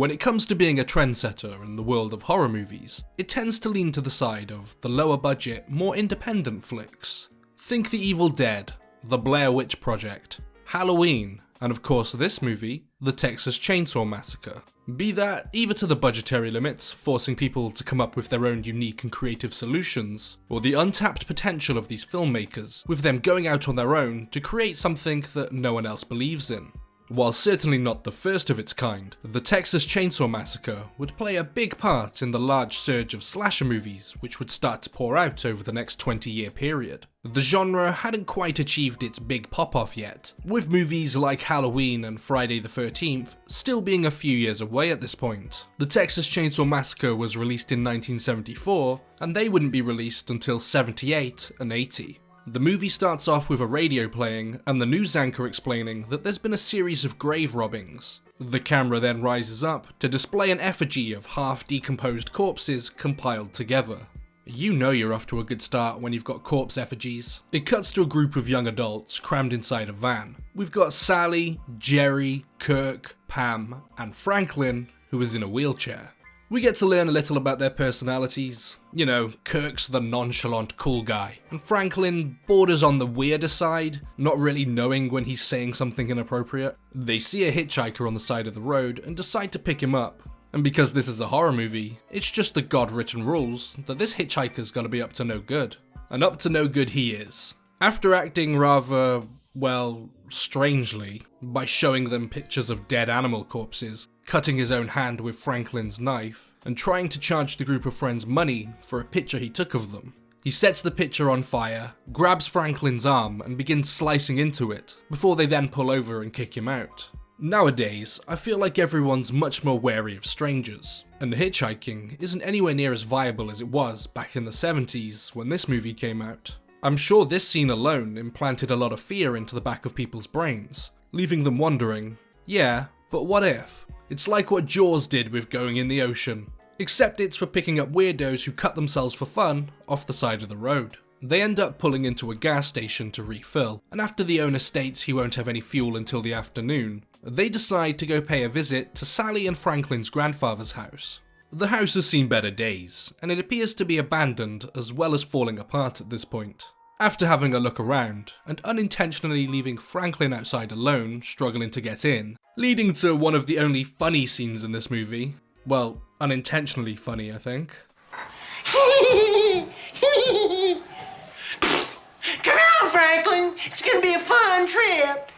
When it comes to being a trendsetter in the world of horror movies, it tends to lean to the side of the lower budget, more independent flicks. Think The Evil Dead, The Blair Witch Project, Halloween, and of course this movie, The Texas Chainsaw Massacre. Be that either to the budgetary limits, forcing people to come up with their own unique and creative solutions, or the untapped potential of these filmmakers, with them going out on their own to create something that no one else believes in. While certainly not the first of its kind, the Texas Chainsaw Massacre would play a big part in the large surge of slasher movies which would start to pour out over the next 20-year period. The genre hadn't quite achieved its big pop-off yet, with movies like Halloween and Friday the 13th still being a few years away at this point. The Texas Chainsaw Massacre was released in 1974, and they wouldn't be released until 78 and 80. The movie starts off with a radio playing and the news anchor explaining that there's been a series of grave robbings. The camera then rises up to display an effigy of half-decomposed corpses compiled together. You know you're off to a good start when you've got corpse effigies. It cuts to a group of young adults crammed inside a van. We've got Sally, Jerry, Kirk, Pam, and Franklin, who is in a wheelchair. We get to learn a little about their personalities. You know, Kirk's the nonchalant cool guy, and Franklin borders on the weirder side, not really knowing when he's saying something inappropriate. They see a hitchhiker on the side of the road and decide to pick him up. And because this is a horror movie, it's just the God-written rules that this hitchhiker's gotta be up to no good. And up to no good he is. After acting rather, well, strangely, by showing them pictures of dead animal corpses, cutting his own hand with Franklin's knife, and trying to charge the group of friends money for a picture he took of them. He sets the picture on fire, grabs Franklin's arm and begins slicing into it, before they then pull over and kick him out. Nowadays, I feel like everyone's much more wary of strangers, and hitchhiking isn't anywhere near as viable as it was back in the 70s when this movie came out. I'm sure this scene alone implanted a lot of fear into the back of people's brains, leaving them wondering, yeah, but what if? It's like what Jaws did with Going in the Ocean, except it's for picking up weirdos who cut themselves for fun off the side of the road. They end up pulling into a gas station to refill, and after the owner states he won't have any fuel until the afternoon, they decide to go pay a visit to Sally and Franklin's grandfather's house. The house has seen better days, and it appears to be abandoned as well as falling apart at this point. After having a look around, and unintentionally leaving Franklin outside alone, struggling to get in, leading to one of the only funny scenes in this movie. Well, unintentionally funny, I think. Come on, Franklin. It's gonna be a fun trip.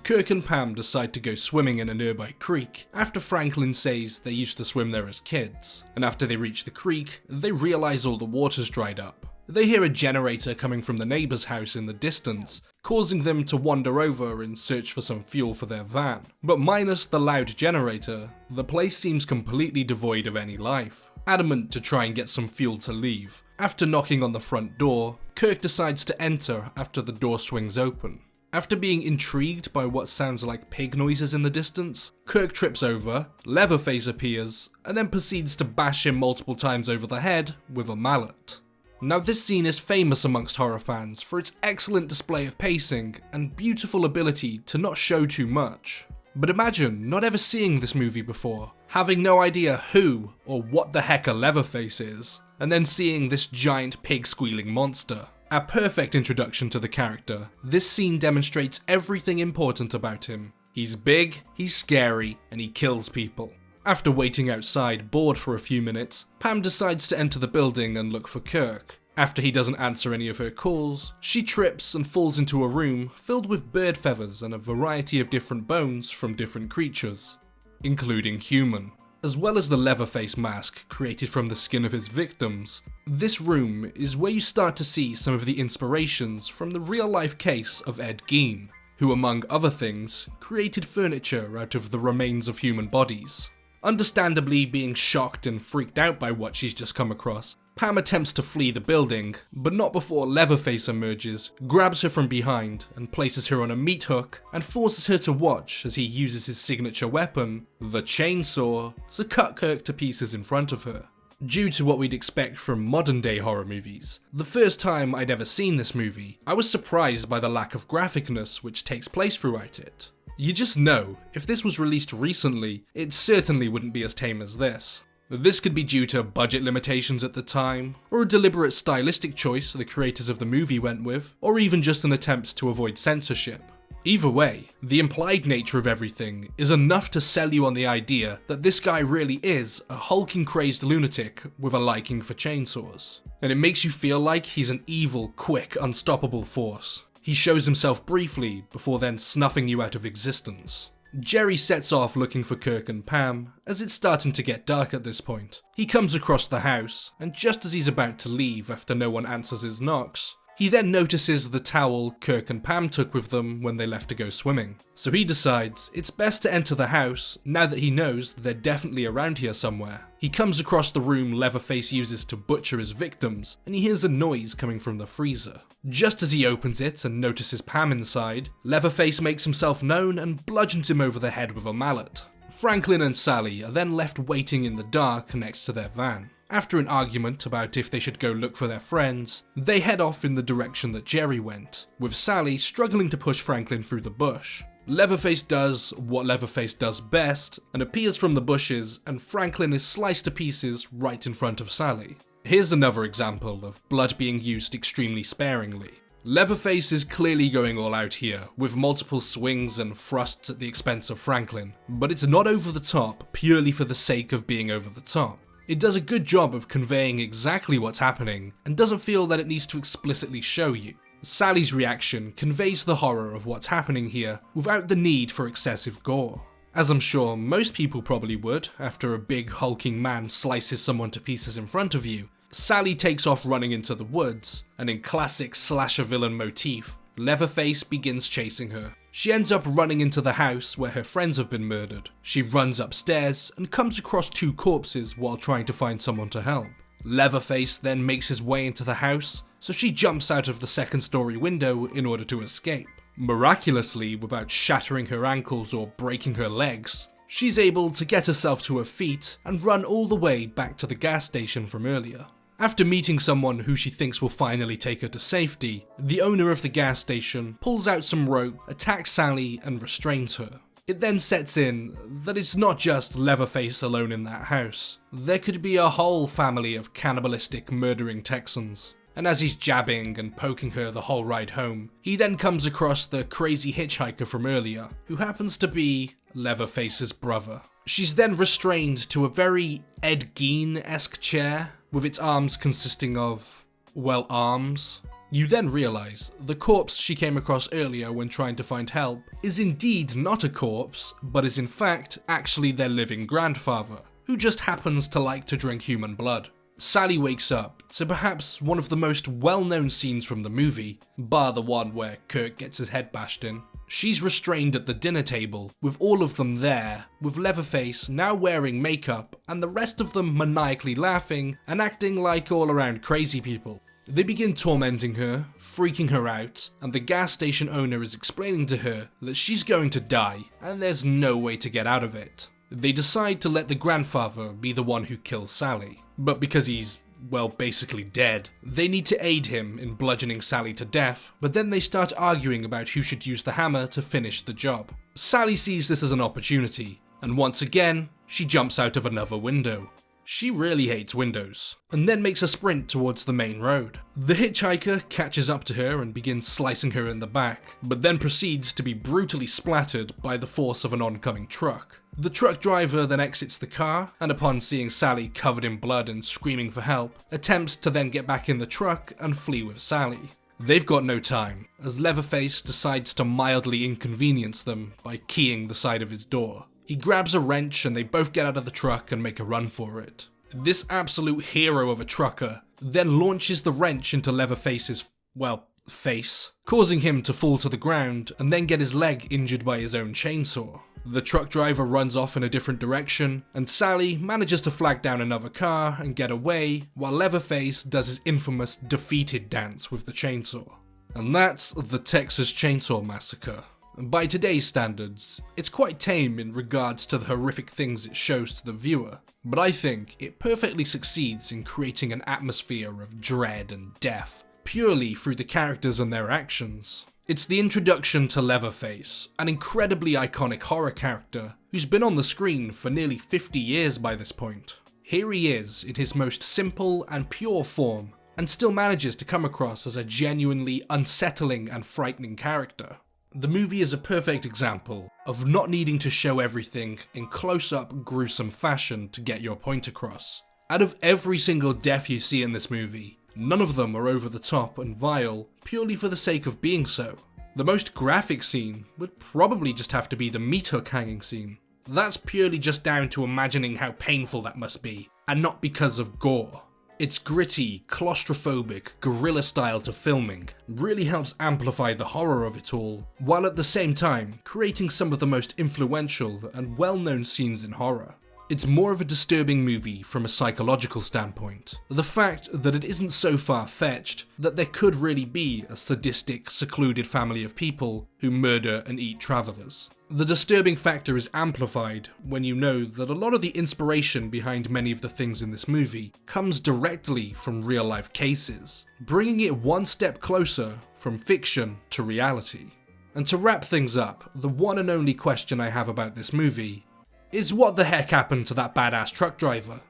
Kirk and Pam decide to go swimming in a nearby creek after Franklin says they used to swim there as kids, and after they reach the creek, they realise all the water's dried up. They hear a generator coming from the neighbour's house in the distance, causing them to wander over in search for some fuel for their van. But minus the loud generator, the place seems completely devoid of any life. Adamant to try and get some fuel to leave, after knocking on the front door, Kirk decides to enter after the door swings open. After being intrigued by what sounds like pig noises in the distance, Kirk trips over, Leatherface appears, and then proceeds to bash him multiple times over the head with a mallet. Now this scene is famous amongst horror fans for its excellent display of pacing and beautiful ability to not show too much. But imagine not ever seeing this movie before, having no idea who or what the heck a Leatherface is, and then seeing this giant pig squealing monster. A perfect introduction to the character, this scene demonstrates everything important about him. He's big, he's scary, and he kills people. After waiting outside, bored for a few minutes, Pam decides to enter the building and look for Kirk. After he doesn't answer any of her calls, she trips and falls into a room filled with bird feathers and a variety of different bones from different creatures, including human. As well as the Leatherface mask created from the skin of his victims, this room is where you start to see some of the inspirations from the real-life case of Ed Gein, who among other things, created furniture out of the remains of human bodies. Understandably being shocked and freaked out by what she's just come across, Pam attempts to flee the building, but not before Leatherface emerges, grabs her from behind, and places her on a meat hook, and forces her to watch as he uses his signature weapon, the chainsaw, to cut Kirk to pieces in front of her. Due to what we'd expect from modern day horror movies, the first time I'd ever seen this movie, I was surprised by the lack of graphicness which takes place throughout it. You just know, if this was released recently, it certainly wouldn't be as tame as this. This could be due to budget limitations at the time, or a deliberate stylistic choice the creators of the movie went with, or even just an attempt to avoid censorship. Either way, the implied nature of everything is enough to sell you on the idea that this guy really is a hulking crazed lunatic with a liking for chainsaws. And it makes you feel like he's an evil, quick, unstoppable force. He shows himself briefly before then snuffing you out of existence. Jerry sets off looking for Kirk and Pam, as it's starting to get dark at this point. He comes across the house, and just as he's about to leave after no one answers his knocks, he then notices the towel Kirk and Pam took with them when they left to go swimming. So he decides it's best to enter the house now that he knows they're definitely around here somewhere. He comes across the room Leatherface uses to butcher his victims, and he hears a noise coming from the freezer. Just as he opens it and notices Pam inside, Leatherface makes himself known and bludgeons him over the head with a mallet. Franklin and Sally are then left waiting in the dark next to their van. After an argument about if they should go look for their friends, they head off in the direction that Jerry went, with Sally struggling to push Franklin through the bush. Leatherface does what Leatherface does best and appears from the bushes, and Franklin is sliced to pieces right in front of Sally. Here's another example of blood being used extremely sparingly. Leatherface is clearly going all out here, with multiple swings and thrusts at the expense of Franklin, but it's not over the top purely for the sake of being over the top. It does a good job of conveying exactly what's happening, and doesn't feel that it needs to explicitly show you. Sally's reaction conveys the horror of what's happening here without the need for excessive gore. As I'm sure most people probably would after a big hulking man slices someone to pieces in front of you, Sally takes off running into the woods, and in classic slasher villain motif, Leatherface begins chasing her. She ends up running into the house where her friends have been murdered. She runs upstairs and comes across two corpses while trying to find someone to help. Leatherface then makes his way into the house, so she jumps out of the second-story window in order to escape. Miraculously, without shattering her ankles or breaking her legs, she's able to get herself to her feet and run all the way back to the gas station from earlier. After meeting someone who she thinks will finally take her to safety, the owner of the gas station pulls out some rope, attacks Sally, and restrains her. It then sets in that it's not just Leatherface alone in that house. There could be a whole family of cannibalistic murdering Texans. And as he's jabbing and poking her the whole ride home, he then comes across the crazy hitchhiker from earlier, who happens to be Leatherface's brother. She's then restrained to a very Ed Gein-esque chair, with its arms consisting of, well, arms. You then realise the corpse she came across earlier when trying to find help is indeed not a corpse, but is in fact actually their living grandfather, who just happens to like to drink human blood. Sally wakes up to perhaps one of the most well-known scenes from the movie, bar the one where Kirk gets his head bashed in. She's restrained at the dinner table, with all of them there, with Leatherface now wearing makeup and the rest of them maniacally laughing and acting like all-around crazy people. They begin tormenting her, freaking her out, and the gas station owner is explaining to her that she's going to die and there's no way to get out of it. They decide to let the grandfather be the one who kills Sally, but because he's, well, basically dead, they need to aid him in bludgeoning Sally to death, but then they start arguing about who should use the hammer to finish the job. Sally sees this as an opportunity, and once again, she jumps out of another window. She really hates windows, and then makes a sprint towards the main road. The hitchhiker catches up to her and begins slicing her in the back, but then proceeds to be brutally splattered by the force of an oncoming truck. The truck driver then exits the car, and upon seeing Sally covered in blood and screaming for help, attempts to then get back in the truck and flee with Sally. They've got no time, as Leatherface decides to mildly inconvenience them by keying the side of his door. He grabs a wrench and they both get out of the truck and make a run for it. This absolute hero of a trucker then launches the wrench into Leatherface's, well, face, causing him to fall to the ground and then get his leg injured by his own chainsaw. The truck driver runs off in a different direction, and Sally manages to flag down another car and get away, while Leatherface does his infamous defeated dance with the chainsaw. And that's the Texas Chainsaw Massacre. By today's standards, it's quite tame in regards to the horrific things it shows to the viewer, but I think it perfectly succeeds in creating an atmosphere of dread and death, purely through the characters and their actions. It's the introduction to Leatherface, an incredibly iconic horror character who's been on the screen for nearly 50 years by this point. Here he is in his most simple and pure form, and still manages to come across as a genuinely unsettling and frightening character. The movie is a perfect example of not needing to show everything in close-up, gruesome fashion to get your point across. Out of every single death you see in this movie, none of them are over the top and vile purely for the sake of being so. The most graphic scene would probably just have to be the meat hook hanging scene. That's purely just down to imagining how painful that must be, and not because of gore. Its gritty, claustrophobic, guerrilla style to filming really helps amplify the horror of it all, while at the same time creating some of the most influential and well-known scenes in horror. It's more of a disturbing movie from a psychological standpoint. The fact that it isn't so far-fetched that there could really be a sadistic, secluded family of people who murder and eat travelers. The disturbing factor is amplified when you know that a lot of the inspiration behind many of the things in this movie comes directly from real-life cases, bringing it one step closer from fiction to reality. And to wrap things up, the one and only question I have about this movie is what the heck happened to that badass truck driver?